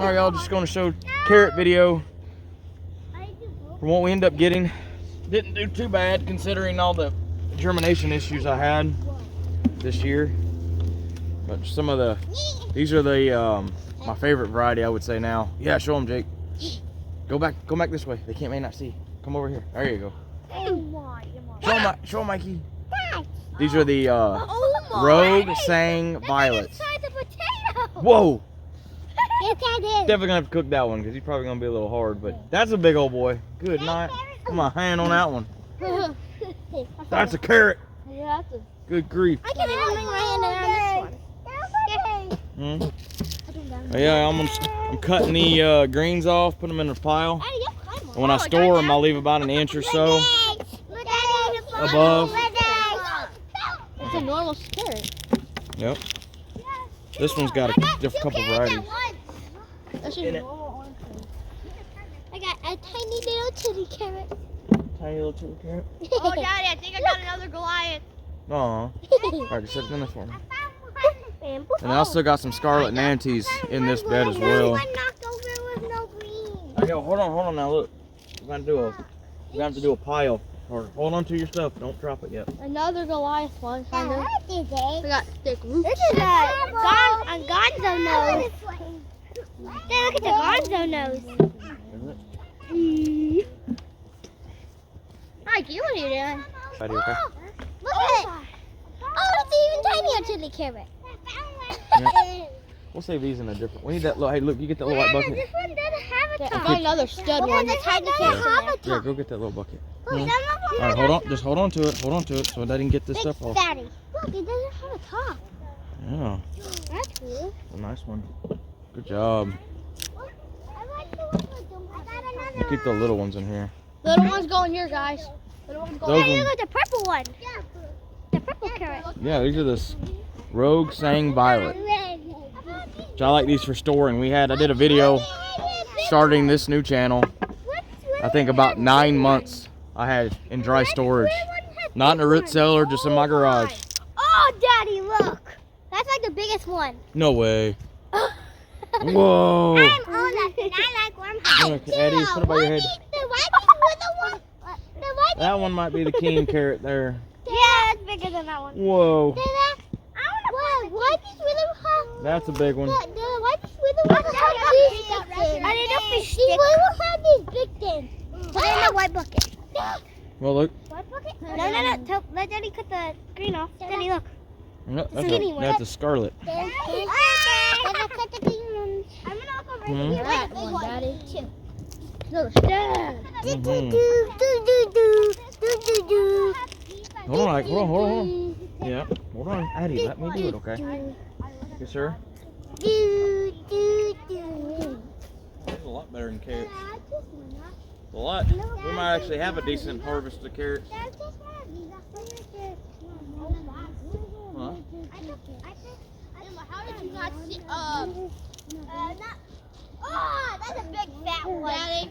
Alright, y'all, just going to show carrot video from what we end up getting. Didn't do too bad considering all the germination issues I had this year. But some of the, these are the my favorite variety, I would say now. Yeah, show them, Jake. Go back this way. They may not see. Come over here. There you go. Show them, Mikey. These are the Rogue Sang Violets. Whoa! Definitely gonna have to cook that one because he's probably gonna be a little hard. But that's a big old boy. Good night. Put my hand on that one. That's a carrot. Good grief. I can even bring my hand around this one. Yeah, I'm cutting the greens off, putting them in a pile. And when I store them, I'll leave about an inch or so above. It's a normal carrot. Yep. This one's got a couple varieties. That's just normal orange carrot. I got a tiny little chili carrot. Tiny little chili carrot? Oh, Daddy, I think I got another Goliath. Aw. Alright, just set it in there for me. And I also got some scarlet manatees in this bed as well. Yo, hold on now, look. We're gonna have to do a pile. Or hold on to your stuff, don't drop it yet. Another Goliath one, kind of. We got thick roots. This is a gonzo nose. Hey, look at the gonzo nose. Mikey, what are you doing? Buddy, okay? Look at it. Oh, it's even tinier chili carrot. Yep. We'll save these in a different. We need that little. Hey, look, you get that little white bucket. This one doesn't have a top. I found another stud one. The tiny carrot. Yeah, go get that little bucket. Look, All right, hold on. Just hold on to it. Hold on to it so it doesn't get this stuff off. Daddy. Look, it doesn't have a top. Yeah. That's cool. It's a nice one. Good job. We'll keep the little ones in here. Little one's going here, guys. Little one's going here. Look at the purple one. The purple carrot. Yeah, these are this Rogue Sang Violet. Which I like these for storing. I did a video starting this new channel. I think about 9 months I had in dry storage. Not in a root cellar, just in my garage. Oh, Daddy, look. That's like the biggest one. No way. Whoa. I'm on that and I like warm hot. Eddie, put it by your head. The white one. That one might be the king carrot there. Yeah, it's bigger than that one. Whoa. That's a big one. I didn't know fish. These will have these big things. Put it in the white bucket. Well, look. White bucket? No. Let Daddy cut the green off. Daddy, look. No, that's a scarlet. I'm gonna cut the green one. I'm gonna go right here. That one, Daddy. Two. No, stand. Hold on. Yeah, hold on. Addie, let me do it, okay? Yes, sir. That's a lot better than carrots. A lot. We might actually have a decent harvest of carrots. Huh? How did you not see? Oh, that's a big fat one. Daddy.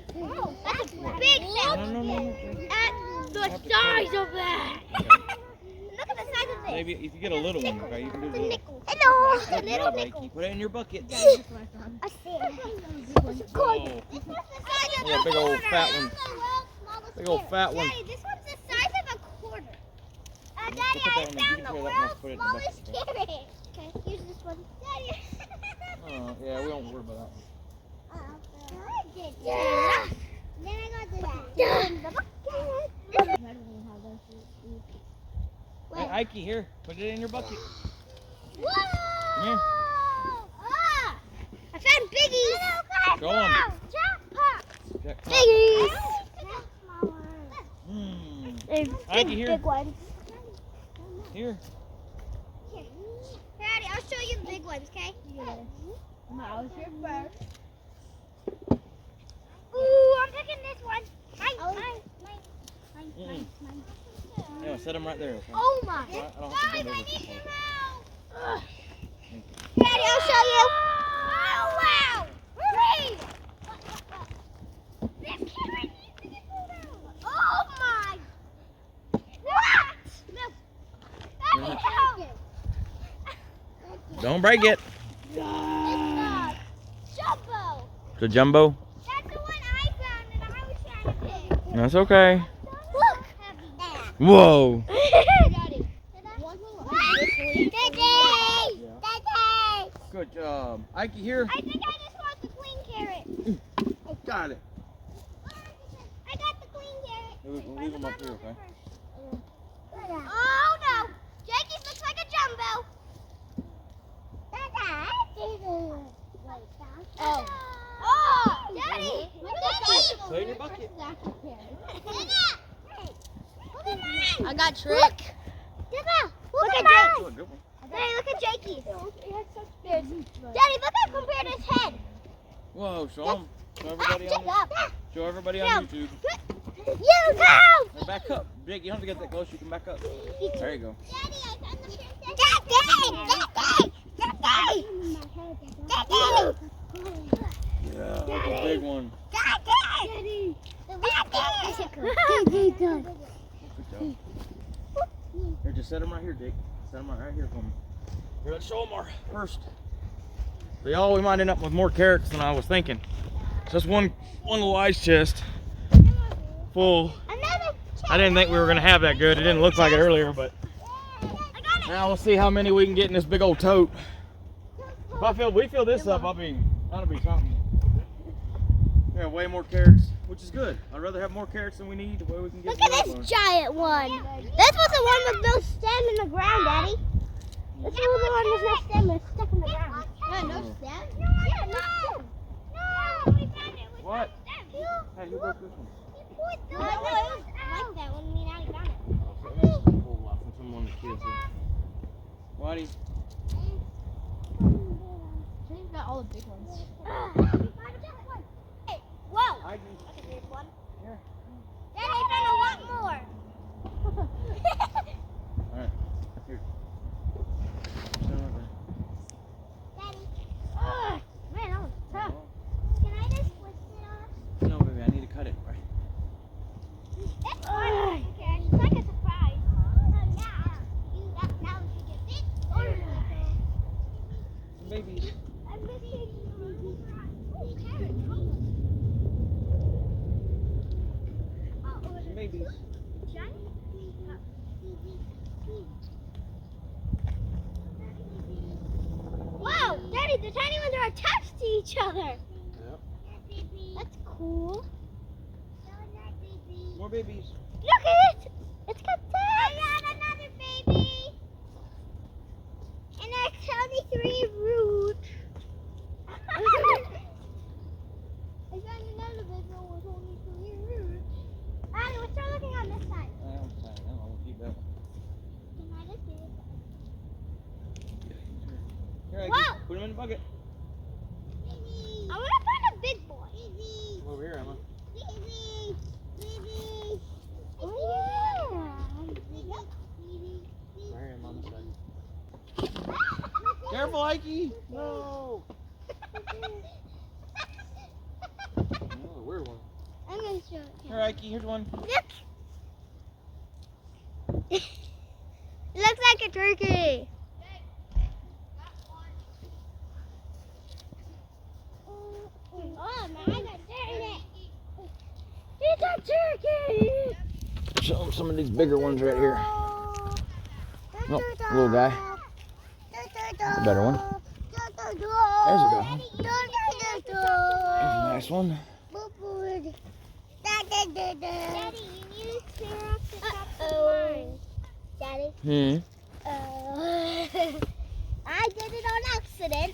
That's a big fat one. At the size of that. Look at the size of this. Maybe if you get a little one, okay, you can do the little. Hello. Good job, Mikey. Put it in your bucket. I see it. Whoa. Yeah, big old fat one. Big old fat one. Daddy, this one's the size of a quarter. Daddy, I found the world's smallest carrot. Okay, use this one. Daddy. Yeah, we don't worry about that one. Yeah. Then I got this one. Hey, Ike, here. Put it in your bucket. Whoa! Yeah. I found biggies. Go on. Jackpot. Jackpot. Biggies. Ike, here. Big ones. Here. Daddy, I'll show you the big ones, okay? Yeah. Mouse here first. Ooh, I'm picking this one. Mine. Yeah, set them right there. Okay? Oh my. I don't have to Guys, bend I over need too your far. mouse. Daddy, I'll show you. Oh wow. Hooray. This camera needs to get pulled out. Oh my. What? No. Daddy, help. Don't break it. It's a jumbo. The jumbo? That's the one I found and I was trying to pick. That's okay. Look. Whoa. Daddy. Good job. Ike, here. I think I just want the queen carrot. Got it. I got the queen carrot. We'll leave them up here, okay? Oh no! Jakey's looks like a jumbo. Oh, Daddy! Daddy! Play in your bucket. Look at mine! I got tricked. Look at Jake. Oh, good one. Daddy, look at Jakey. Daddy, look at compared his head. Whoa, show them. Show everybody on YouTube. You go! Now back up. Jake, you don't have to get that close. You can back up. There you go. Daddy, I found the princess. Yeah, that's a big one. Daddy! Good job. Here, just set them right here, Jake. Set them right here for me. Here, let's show them our first. So y'all, we might end up with more carrots than I was thinking. Just one little ice chest full. I didn't think we were gonna have that good. It didn't look like it earlier, but now we'll see how many we can get in this big old tote. If we fill this up, that'll be something. We have way more carrots, which is good. I'd rather have more carrots than we need. The way we can get. Look at this giant one. This was the one with no stem in the ground, Daddy. This was the one with no stem. It's stuck in the ground. Yeah, no stem. Yeah, no stem. No, we found it with What? no stem. Hey, who broke this one? No, it was like that when we now found it. Pull off from someone the kids. Whitey. She's got all the big ones. Hey, whoa. I That's a big one. Here. Daddy, I found a lot more. Alright. Here. Daddy. Man, that was tough. Can I just twist it off? No, baby, I need to cut it. Right. It's fine. Okay, it's like a surprise. Oh, yeah. Now we can get this. Babies. I'm missing. Babies. Wow, Daddy, the tiny ones are attached to each other. Yep. That's cool. More babies. Look at it. It's got tags. I got another baby. And there's only 3 roots. I found another big one with only 3 roots. Daddy, let's start looking on this side. I'm sorry. I don't know. We'll keep that one. Can I just do it? Here, I Whoa. put them in the bucket. I want to find a big boy. Over here, Emma. Oh, Right here, Mom. Careful, Ikey. No. Oh, weird one. I'm going to show it. Here, Ikey. Here's one. Look. It looks like a turkey. Oh, man, I got turkey. It's a turkey. Show them some of these bigger ones right here. Oh, little guy. That's a better one. There's a good one. There's a nice one. Daddy, you need to clear off the top of mine. Daddy? I did it on accident.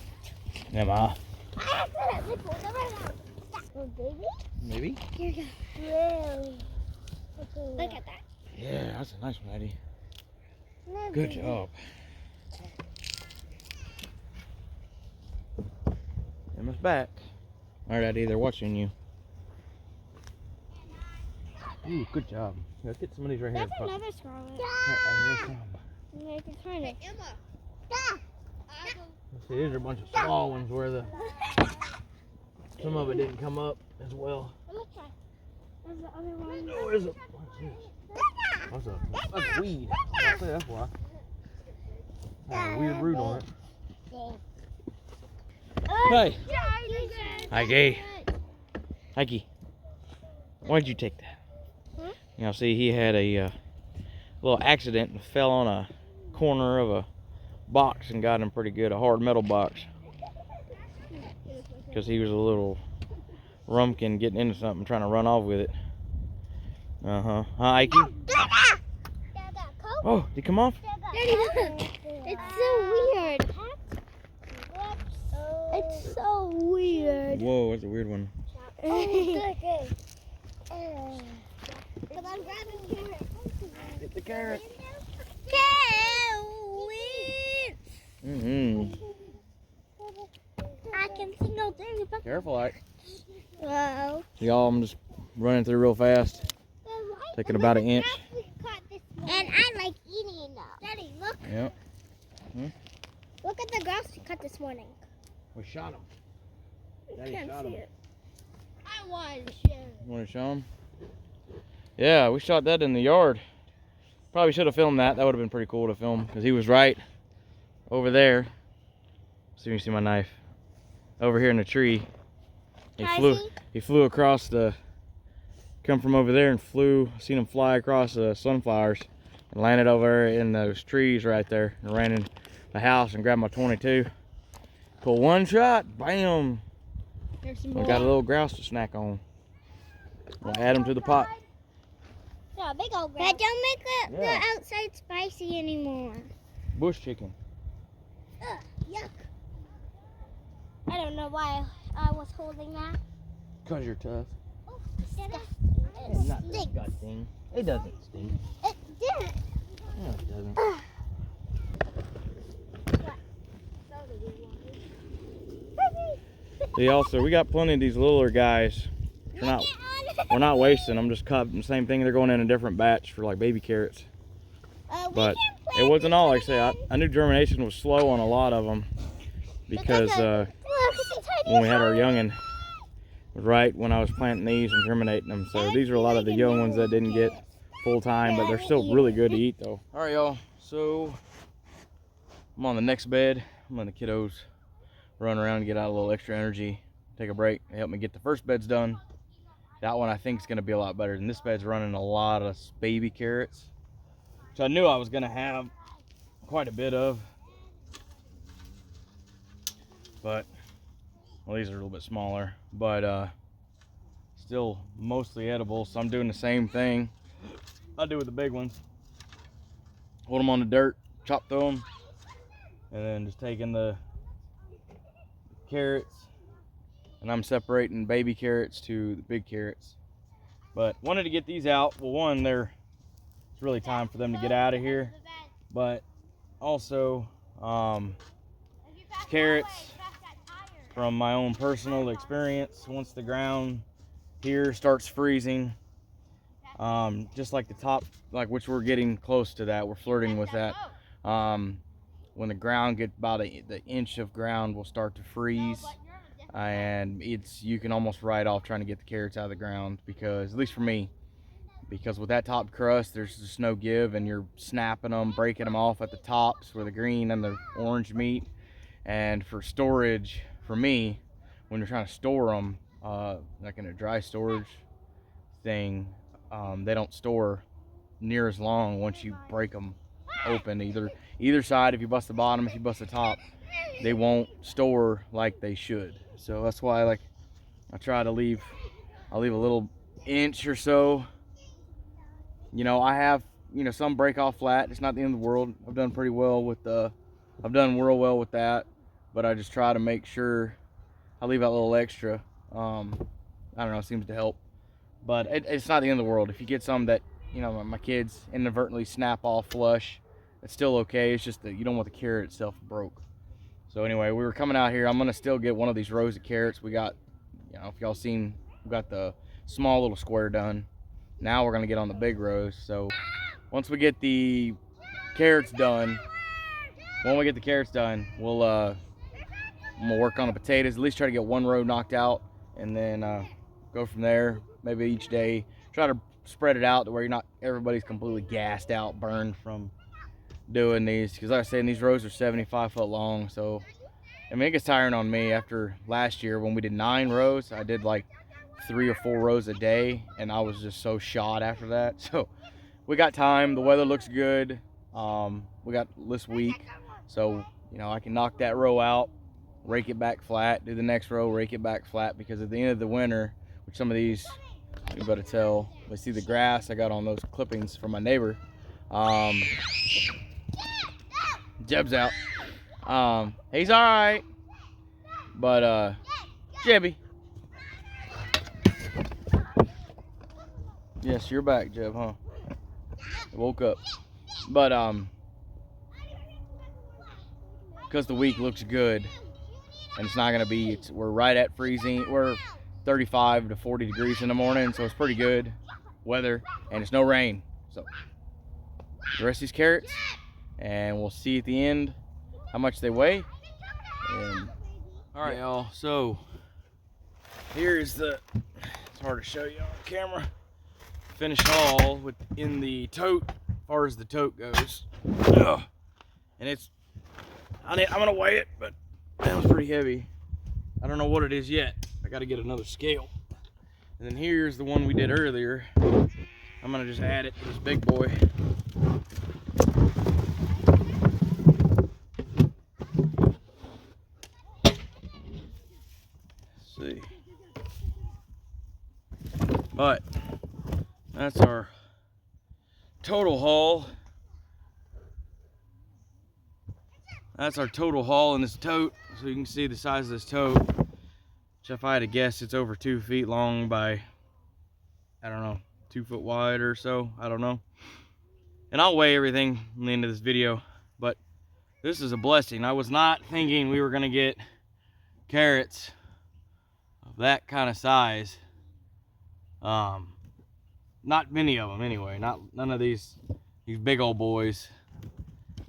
Emma. I accidentally pulled them right out. Oh, baby? Maybe? Here you go. Really? Look at that. Yeah, that's a nice one, Eddie. Good job. Emma's back. Alright, Eddie, they're watching you. Ooh, good job. Let's get some of these right here. That's another scarlet. Here's some. I can find it. Emma. Let's see, these are a bunch of small ones where some of it didn't come up as well. Let's try. There's the other one. Oh, there's a. What's this? That's a weed. I'll say that's why. Has a weird root on it. Hey. Hi, Gay. Heike, why did you take that? Hmm? You know, see, he had a little accident and fell on a corner of a box and got him pretty good, a hard metal box. Because he was a little rumpkin getting into something, trying to run off with it. Uh-huh. Hi, Ike. Oh, did he come off? Daddy, look. It's so weird. It's so weird. Whoa, that's a weird one. Good. Because I'm grabbing carrots. Get the carrot. Carrots! Mm-hmm. I can see no thing. Careful, Ike. Wow. Y'all, I'm just running through real fast. Taking about an inch. And I like eating them. Daddy, look. Yep. Look at the grass we cut this morning. We shot him. Daddy Can't shot see him. it. I wanted to share. You want to show him? Yeah, we shot that in the yard. Probably should have filmed that. That would have been pretty cool to film because he was right over there. See if you see my knife. Over here in the tree. He flew across the, come from over there and flew, seen him fly across the sunflowers and landed over in those trees right there and ran in the house and grabbed my 22. Pull one shot, bam. There's some We more. got a little grouse to snack on. We'll add him to the pot. Yeah, big old grass. But don't make the Yeah. outside spicy anymore. Bush chicken. Ugh, yuck. I don't know why I was holding that. Cause you're tough. Oh, disgusting. It's not It stinks. disgusting. It doesn't stink. It didn't. No, it doesn't. See, also, we got plenty of these littler guys. We're not wasting them, just cutting the same thing. They're going in a different batch for like baby carrots. But it wasn't all, like I say, I knew germination was slow on a lot of them because when we had our youngin', right when I was planting these and germinating them. So these are a lot of the young ones that didn't get full time, but they're still really good to eat though. All right, y'all, so I'm on the next bed. I'm letting the kiddos run around and get out a little extra energy, take a break. They help me get the first beds done. That one I think is gonna be a lot better than this bed's running a lot of baby carrots. So I knew I was gonna have quite a bit of, but well, these are a little bit smaller, but still mostly edible. So I'm doing the same thing I do with the big ones. Hold them on the dirt, chop through them, and then just taking the carrots, and I'm separating baby carrots to the big carrots. But wanted to get these out. Well, one, it's really time for them to get out of here, but also carrots from my own personal experience. Once the ground here starts freezing, just like the top, like which we're getting close to that, we're flirting with that. When the ground gets about the inch of ground will start to freeze, and you can almost write off trying to get the carrots out of the ground, because at least for me, because with that top crust there's just no give, and you're snapping them, breaking them off at the tops where the green and the orange meet. And for storage, for me, when you're trying to store them, like in a dry storage thing, they don't store near as long once you break them open. Either side, if you bust the bottom, if you bust the top, they won't store like they should. So that's why I try to leave a little inch or so. You know, I have, some break off flat. It's not the end of the world. I've done pretty well with I've done real well with that, but I just try to make sure I leave out a little extra. I don't know, it seems to help. But it's not the end of the world. If you get some that, my kids inadvertently snap off flush, it's still okay. It's just that you don't want the carrot itself broke. So anyway, we were coming out here. I'm gonna still get one of these rows of carrots. We got, if y'all seen, we got the small little square done. Now we're gonna get on the big rows. So once we get the carrots done, we'll I'm gonna work on the potatoes. At least try to get one row knocked out, and then go from there. Maybe each day try to spread it out to where everybody's completely gassed out, burned from doing these, because like I said, these rows are 75 foot long. So I mean, it gets tiring on me. After last year when we did 9 rows, I did like 3 or 4 rows a day, and I was just so shot after that. So we got time. The weather looks good. We got this week, so you know I can knock that row out, rake it back flat, do the next row, rake it back flat, because at the end of the winter, which some of these you better tell, we see the grass I got on those clippings from my neighbor. Jeb's out. He's all right, but Jebby. Yes, you're back, Jeb, huh? I woke up, but because the week looks good, and it's not gonna be. We're right at freezing. We're 35 to 40 degrees in the morning, so it's pretty good weather, and it's no rain. So the rest of these carrots, and we'll see at the end how much they weigh. And all right, y'all. So here's the. It's hard to show you on camera. Finished haul within the tote, as far as the tote goes. Ugh. And it's. I'm gonna weigh it, but that was pretty heavy. I don't know what it is yet. I got to get another scale. And then here's the one we did earlier. I'm gonna just add it to this big boy. Let's see. But that's our total haul. That's our total haul in this tote. So you can see the size of this tote. Which if I had to guess, it's over 2 feet long by, I don't know, 2 foot wide or so. I don't know. And I'll weigh everything in the end of this video. But this is a blessing. I was not thinking we were gonna get carrots of that kind of size. Not many of them anyway. None of these big old boys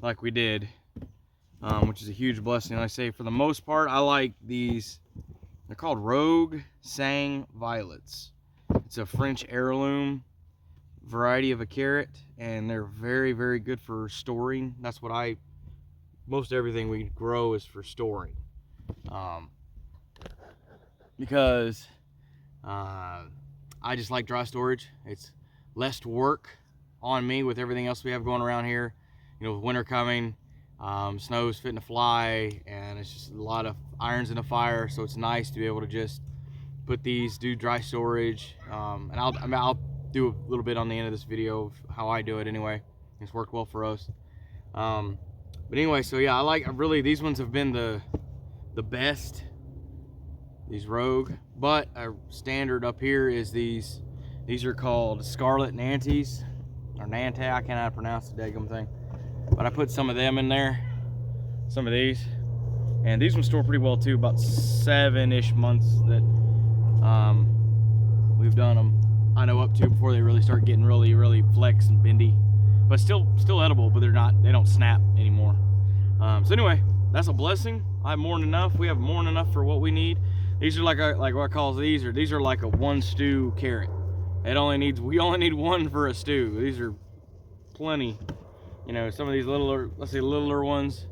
like we did. Which is a huge blessing. Like I say, for the most part, I like these. They're called Rogue Sang Violets. It's a French heirloom variety of a carrot, and they're very, very good for storing. That's what most everything we grow is for storing. Because I just like dry storage. It's less work on me with everything else we have going around here. You know, with winter coming. Snow's fitting to fly, and it's just a lot of irons in the fire, so it's nice to be able to just put these, do dry storage, and I'll do a little bit on the end of this video of how I do it anyway. It's worked well for us. But anyway, so yeah, these ones have been the best, these Rogue. But a standard up here is these are called Scarlet Nantes, or Nante, I cannot pronounce the daggum thing. But I put some of them in there, some of these, and these ones store pretty well too. About 7-ish months that we've done them. I know up to before they really start getting really, really flex and bendy, but still edible. But they don't snap anymore. So anyway, that's a blessing. I have more than enough. We have more than enough for what we need. These are like what I call these are like a 1 stew carrot. We only need 1 for a stew. These are plenty. You know, some of these littler ones,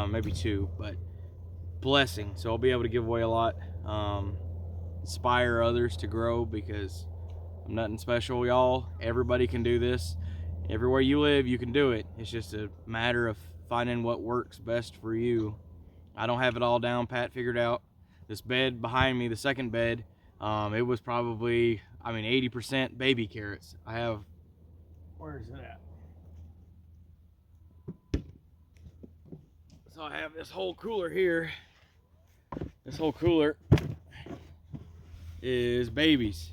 maybe 2, but blessing. So I'll be able to give away a lot, inspire others to grow, because I'm nothing special, y'all. Everybody can do this. Everywhere you live, you can do it. It's just a matter of finding what works best for you. I don't have it all down pat figured out. This bed behind me, the second bed, it was probably, 80% baby carrots. Where is it at? So I have this whole cooler here. This whole cooler is babies.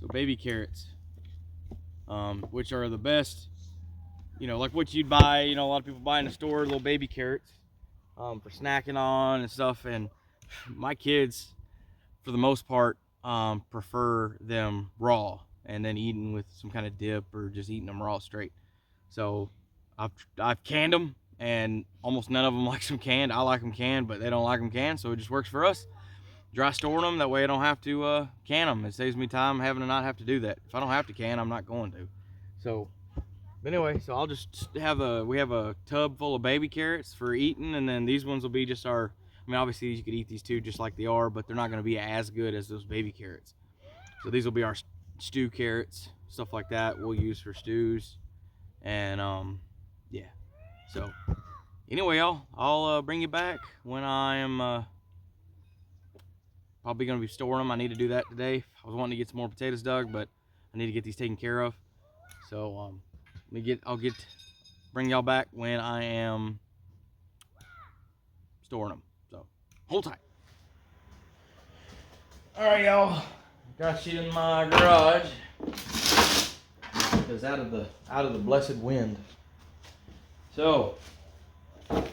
So baby carrots, which are the best, you know, like what you'd buy, you know, a lot of people buy in the store, little baby carrots, for snacking on and stuff. And my kids, for the most part, prefer them raw and then eating with some kind of dip, or just eating them raw straight. So I've canned them, and almost none of them like them canned. I like them canned, but they don't like them canned, so it just works for us. Dry storing them, that way I don't have to can them. It saves me time having to not have to do that. If I don't have to can, I'm not going to. So, but anyway, so I'll just we have a tub full of baby carrots for eating, and then these ones will be just our I mean, obviously you could eat these too just like they are, but they're not going to be as good as those baby carrots. So these will be our stew carrots, stuff like that we'll use for stews. And yeah. So anyway, I'll bring you back when I am probably going to be storing them. I need to do that today. I was wanting to get some more potatoes dug, but I need to get these taken care of. So I'll bring y'all back when I am storing them. So hold tight. All right, y'all. Got you in my garage. Because out of the blessed wind. So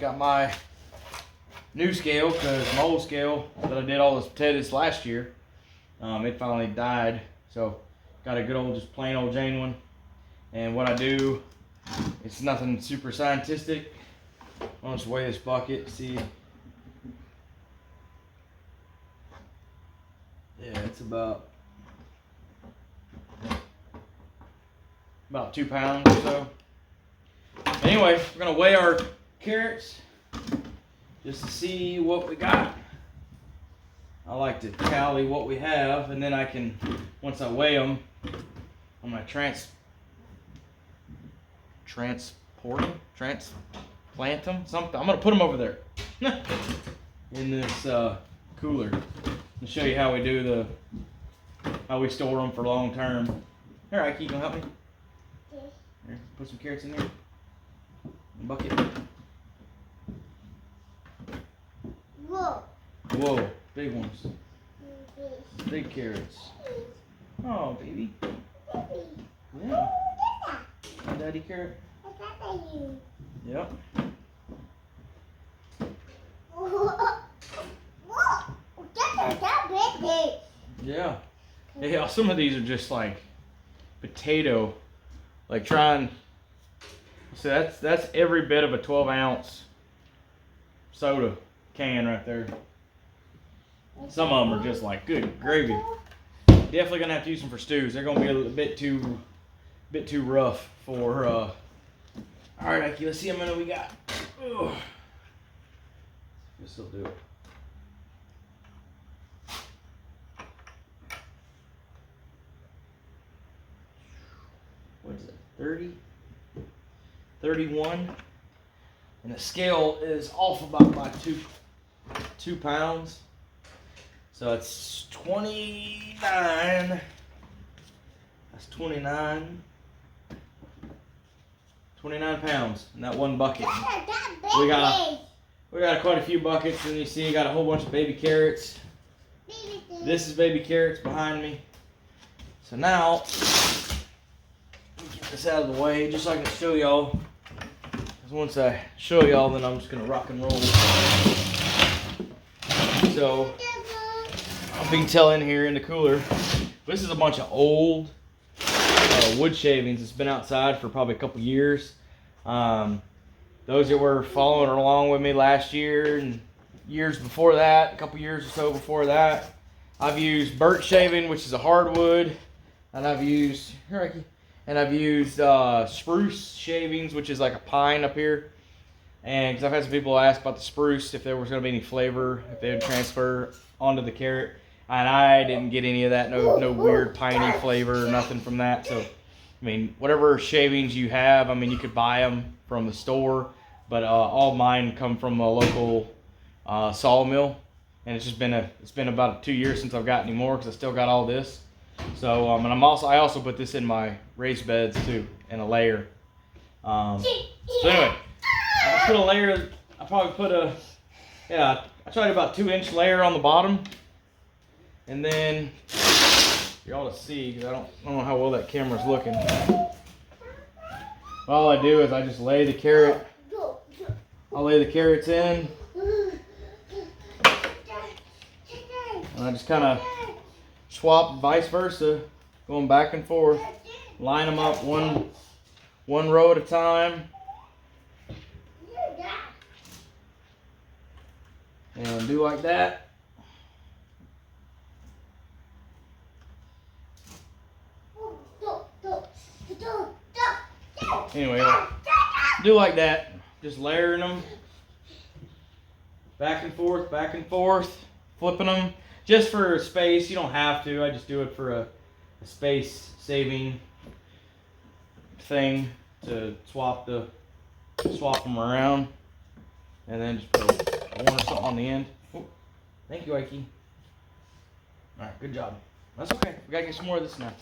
got my new scale, because my old scale that I did all those potatoes last year, it finally died. So got a good old, just plain old Jane one. And what I do, it's nothing super scientific. I'll just weigh this bucket, see. Yeah, it's about 2 pounds or so. Anyway, we're gonna weigh our carrots just to see what we got. I like to tally what we have, and then I can, once I weigh them, I'm gonna transplant them, something. I'm gonna put them over there in this cooler and show you how we do how we store them for long term. Here, Ike, you gonna help me? Here, put some carrots in there. Bucket. Whoa. Whoa, big ones. Big carrots. Oh, baby. Yeah. Hi, Daddy carrot. Yep. Yeah. Yeah, some of these are just like potato. Like trying. So that's every bit of a 12-ounce soda can right there. Some of them are just like good gravy. Definitely gonna have to use them for stews. They're gonna be a bit too rough for. All right, Ike, let's see how many we got. Ugh. This will do it. What is it? 30, 31, and the scale is off about by two pounds. So it's 29. That's 29 pounds in that one bucket. We got quite a few buckets, and you see you got a whole bunch of baby carrots. This is baby carrots behind me. So now, get this out of the way just so I can show y'all. Because once I show y'all, then I'm just gonna rock and roll. So, I'll be telling here in the cooler. This is a bunch of old wood shavings that's been outside for probably a couple years. Those that were following along with me last year and years before that, a couple years or so before that, I've used birch shaving, which is a hardwood, and I've used spruce shavings, which is like a pine up here. And because I've had some people ask about the spruce, if there was going to be any flavor, if they would transfer onto the carrot. And I didn't get any of that, no weird piney flavor, nothing from that. So, I mean, whatever shavings you have, I mean, you could buy them from the store. But all mine come from a local sawmill. And it's been about 2 years since I've got any more, because I still got all this. So, and I also put this in my raised beds too, in a layer. So anyway, I put a layer. I probably put I tried about 2-inch layer on the bottom, and then you ought to see, because I don't know how well that camera's looking. All I do is I just lay the carrot. I'll lay the carrots in, and I just kind of swap vice versa, going back and forth, line them up one row at a time, and do like that. Anyway, do like that, just layering them back and forth, flipping them just for space. You don't have to. I just do it for a space saving thing to swap them around, and then just put one or something on the end. Oh, thank you, Ike. All right, good job. That's okay. We gotta get some more of this now.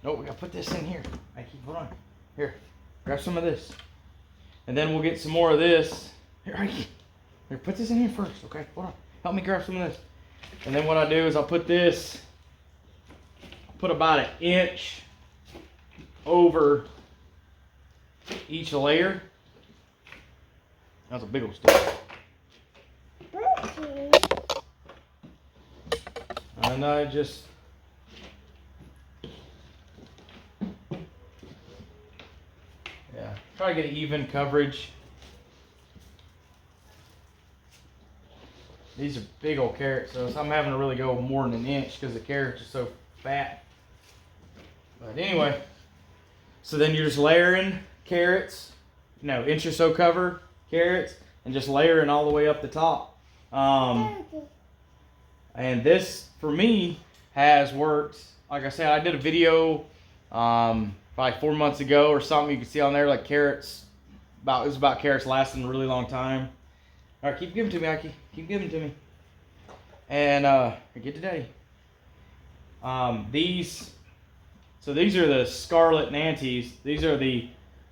No, we gotta put this in here. Ike, hold on. Here, grab some of this, and then we'll get some more of this. Here, Ike. Here, put this in here first. Okay, hold on. Help me grab some of this. And then what I do is I'll put this. Put about 1 inch over each layer. That's a big old stick. And I just try to get even coverage. These are big old carrots, so I'm having to really go more than 1 inch because the carrots are so fat. But anyway, so then you're just layering carrots, inch or so cover carrots, and just layering all the way up the top. And this, for me, has worked. Like I said, I did a video probably 4 months ago or something. You can see on there like carrots. It was about carrots lasting a really long time. All right, keep giving to me, Ike. Keep giving to me. And get to Daddy. These are the Scarlet Nantes. These are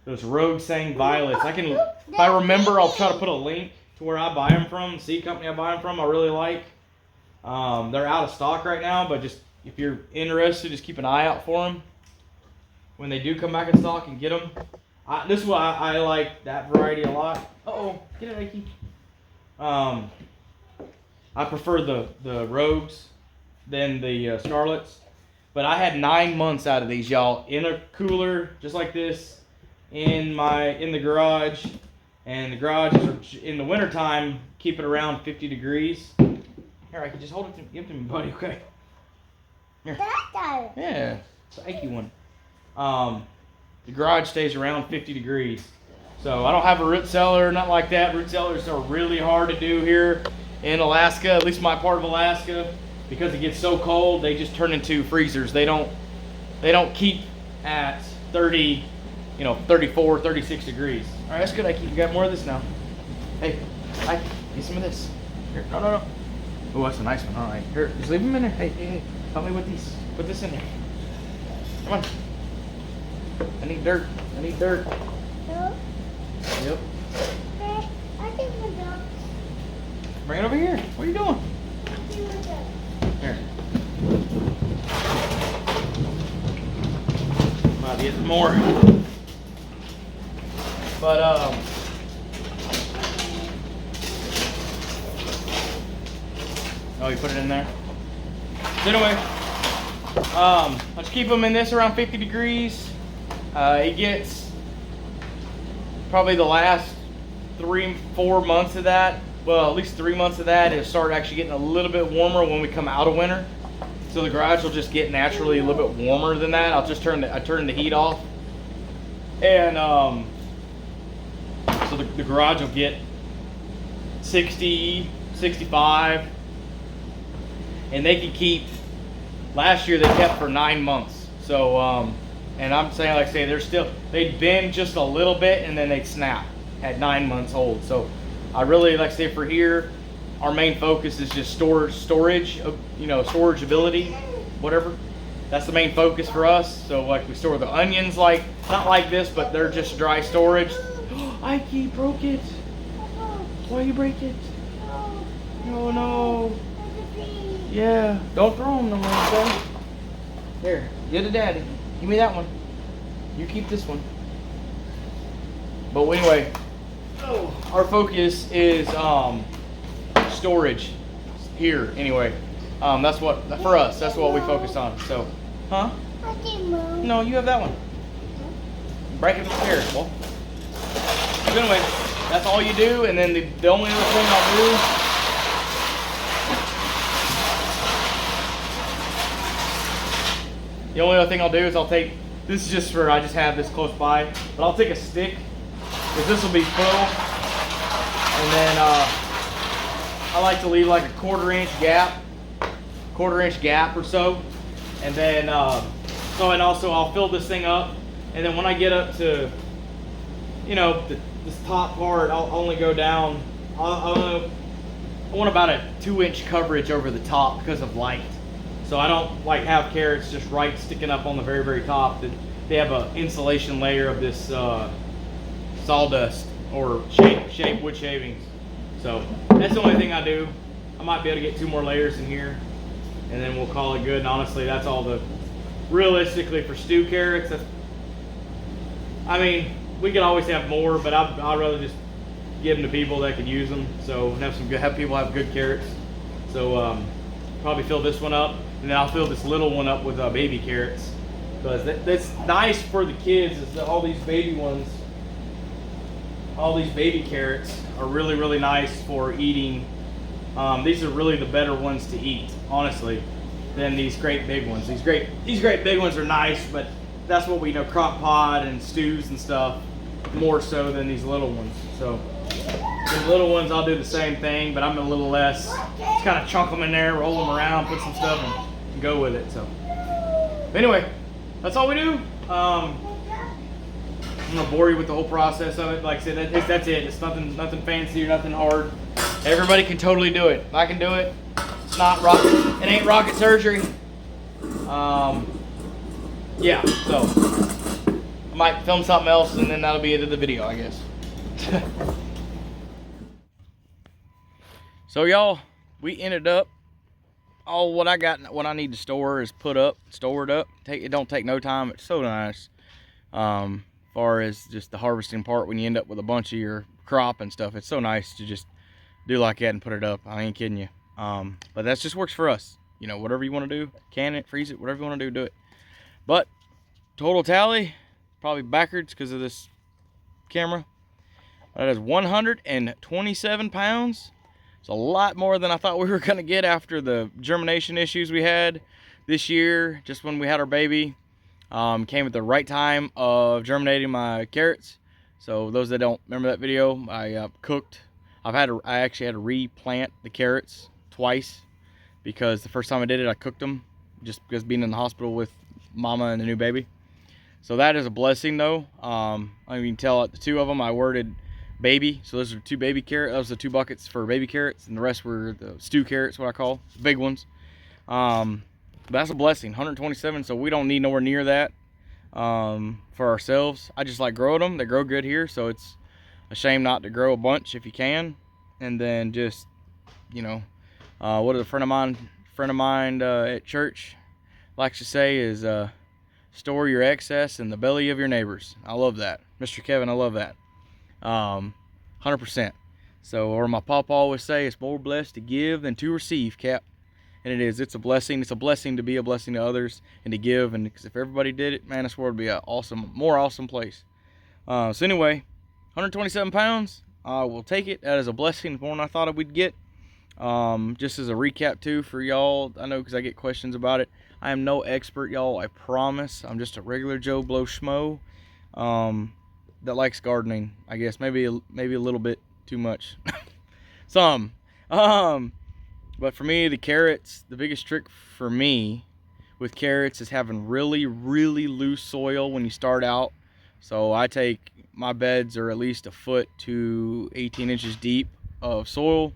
those Rogue Sang Violets. If I remember, I'll try to put a link to where I buy them from. Seed company I buy them from, I really like. They're out of stock right now, but just if you're interested, just keep an eye out for them when they do come back in stock and get them. This is why I like that variety a lot. Uh-oh, get it, Ike. I prefer the Rogues than the Scarlets. But I had 9 months out of these, y'all, in a cooler just like this, in the garage. And the garage is, in the wintertime, keep it around 50 degrees. Here, I can just hold it, give it to me, buddy, okay? Here. Yeah, it's an achy one. The garage stays around 50 degrees. So I don't have a root cellar, nothing like that. Root cellars are really hard to do here in Alaska, at least my part of Alaska, because it gets so cold. They just turn into freezers. They don't keep at 30, 34, 36 degrees. All right, that's good. You got more of this now. Hey, get some of this. Here, no. Oh, that's a nice one. All right, here, just leave them in there. Hey, help me with these. Put this in there. Come on. I need dirt. Yep. Bring it over here. What are you doing? Here. Might be getting more. But oh, you put it in there. So anyway, let's keep them in this around 50 degrees. It gets probably the last 3-4 months of that. Well, at least 3 months of that, it'll start actually getting a little bit warmer when we come out of winter. So the garage will just get naturally a little bit warmer than that. I'll just turn the heat off, and so the garage will get 60, 65, and they can keep. Last year they kept for 9 months. So and I'm saying, like I say, they'd bend just a little bit and then they'd snap at 9 months old. So I really, like I say, for here, our main focus is just storage, storage ability, whatever. That's the main focus for us. So like we store the onions, like not like this, but they're just dry storage. Ike broke it. Why you break it? No. Yeah, don't throw them no more, okay? Here, get it, Daddy. Give me that one. You keep this one. But anyway, our focus is storage here. Anyway, that's what for us. That's what we focus on. So, huh? No, you have that one. Break it here. Well, so anyway, that's all you do. And then the only other thing I'll do. The only other thing I'll do is I'll take, this is just I just have this close by, but I'll take a stick, because this will be full. And then I like to leave like a quarter-inch gap or so. And then, and also I'll fill this thing up. And then when I get up to, you know, this top part, I'll only go down, I want about a 2-inch coverage over the top because of light. So I don't like have carrots just right sticking up on the very, very top. They have an insulation layer of this sawdust or wood shavings. So that's the only thing I do. I might be able to get 2 more layers in here, and then we'll call it good. And honestly, that's all realistically for stew carrots. I mean, we could always have more, but I'd rather just give them to people that could use them. So have people have good carrots. So probably fill this one up, and then I'll fill this little one up with baby carrots, because that's nice for the kids. Is that all these baby ones, all these baby carrots are really, really nice for eating. These are really the better ones to eat, honestly, than these great big ones. These great big ones are nice, but that's what we know, crock pot and stews and stuff, more so than these little ones. So the little ones, I'll do the same thing, but I'm a little less. Just kind of chunk them in there, roll them around, put some stuff, and go with it. So anyway, that's all we do. I'm gonna bore you with the whole process of it. Like I said, that's it. It's nothing fancy or nothing hard. Everybody can totally do it. I can do it. It's not rocket. It ain't rocket surgery. Yeah. So I might film something else, and then that'll be it of the video, I guess. So y'all, we ended up, all what I got, what I need to store is stored up. It don't take no time. It's so nice. Far as just the harvesting part, when you end up with a bunch of your crop and stuff, it's so nice to just do like that and put it up. I ain't kidding you. But that just works for us. You know, whatever you want to do, can it, freeze it, whatever you want to do it. But total tally, probably backwards because of this camera. That is 127 pounds. It's a lot more than I thought we were going to get after the germination issues we had this year, just when we had our baby. Came at the right time of germinating my carrots. So those that don't remember that video, I cooked. I actually had to replant the carrots twice, because the first time I did it, I cooked them, just because being in the hospital with mama and the new baby. So that is a blessing, though. I mean, you can tell at the 2 of them I worded baby, so those are 2 baby carrots. Those are 2 buckets for baby carrots, and the rest were the stew carrots, what I call the big ones. But that's a blessing, 127, so we don't need nowhere near that for ourselves. I just like growing them. They grow good here, so it's a shame not to grow a bunch if you can. And then just, you know, what a friend of mine at church likes to say is store your excess in the belly of your neighbors. I love that. Mr. Kevin, I love that. 100%. So, or my papa always say, it's more blessed to give than to receive, Cap. And it is. It's a blessing. It's a blessing to be a blessing to others and to give. And because if everybody did it, man, this world would be a more awesome place. So anyway, 127 pounds. We'll take it. That is a blessing, more than I thought we'd get. Just as a recap too for y'all, I know because I get questions about it. I am no expert, y'all. I promise. I'm just a regular Joe Blow schmo that likes gardening. I guess maybe a little bit too much. Some. But for me, the carrots, the biggest trick for me with carrots is having really, really loose soil when you start out. So I take, my beds are at least 1 foot to 18 inches deep of soil,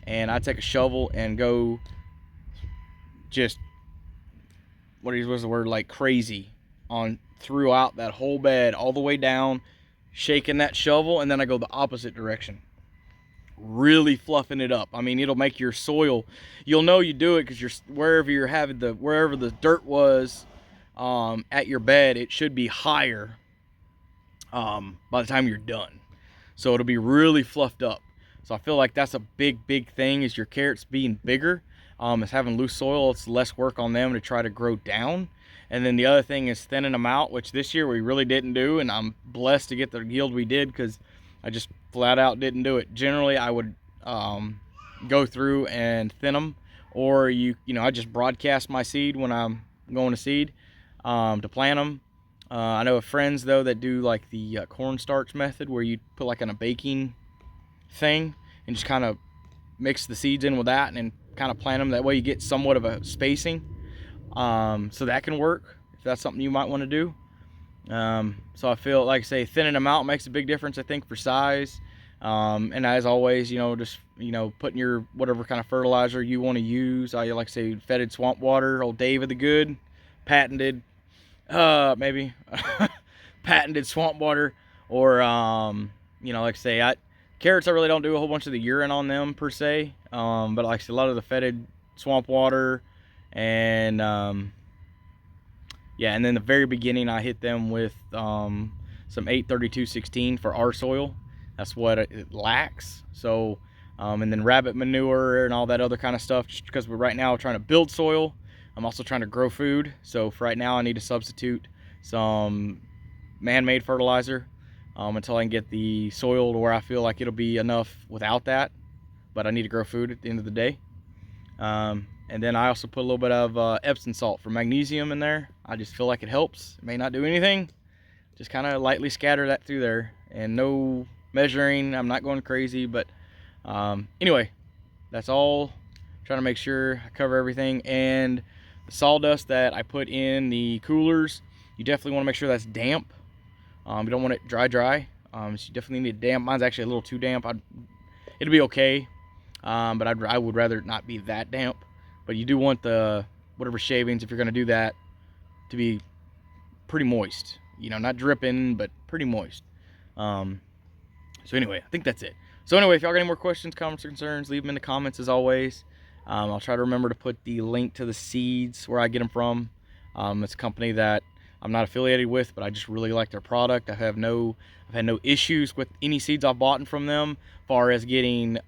and I take a shovel and go just, what's the word, like crazy on throughout that whole bed, all the way down, shaking that shovel, and then I go the opposite direction, really fluffing it up. I mean, it'll make your soil, you'll know you do it because wherever the dirt was at your bed, it should be higher by the time you're done. So it'll be really fluffed up. So I feel like that's a big thing, is your carrots being bigger. Is having loose soil. It's less work on them to try to grow down. And then the other thing is thinning them out, which this year we really didn't do, and I'm blessed to get the yield we did because I just flat out didn't do it. Generally, I would go through and thin them, or I just broadcast my seed when I'm going to seed to plant them. I know of friends though that do like the cornstarch method, where you put like on a baking thing and just kind of mix the seeds in with that and then kind of plant them. That way you get somewhat of a spacing. So that can work if that's something you might want to do. So I feel like, say, thinning them out makes a big difference, I think, for size. And as always, just putting your whatever kind of fertilizer you want to use. I like to say fetid swamp water, old Dave of the Good, patented, maybe patented swamp water, or like I say, carrots I really don't do a whole bunch of the urine on them per se, but like I say, a lot of the fetid swamp water, and yeah, and then the very beginning I hit them with some 83216 for our soil. That's what it lacks. So and then rabbit manure and all that other kind of stuff, just because we're right now trying to build soil. I'm also trying to grow food, so for right now I need to substitute some man-made fertilizer until I can get the soil to where I feel like it'll be enough without that. But I need to grow food at the end of the day. And then I also put a little bit of Epsom salt for magnesium in there. I just feel like it helps. It may not do anything. Just kind of lightly scatter that through there, and no measuring. I'm not going crazy, but anyway, that's all. Trying to make sure I cover everything. And the sawdust that I put in the coolers, you definitely want to make sure that's damp. You don't want it dry. So you definitely need it damp. Mine's actually a little too damp. It'll be okay, but I would rather it not be that damp. But you do want the whatever shavings, if you're going to do that, to be pretty moist. Not dripping, but pretty moist. So anyway, I think that's it. So anyway, if y'all got any more questions, comments, or concerns, leave them in the comments as always. I'll try to remember to put the link to the seeds where I get them from. It's a company that I'm not affiliated with, but I just really like their product. I've had no issues with any seeds I've bought from them, as far as getting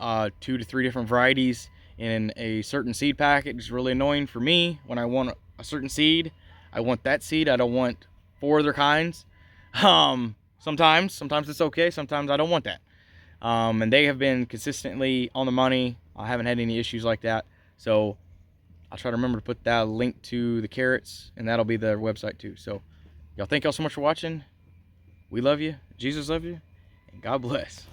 2 to 3 different varieties in a certain seed packet. It's really annoying for me when I want a certain seed. I want that seed. I don't want 4 other kinds. Sometimes it's okay. Sometimes I don't want that. And they have been consistently on the money. I haven't had any issues like that. So I'll try to remember to put that link to the carrots, and that'll be their website too. So y'all, thank y'all so much for watching. We love you. Jesus love you. And God bless.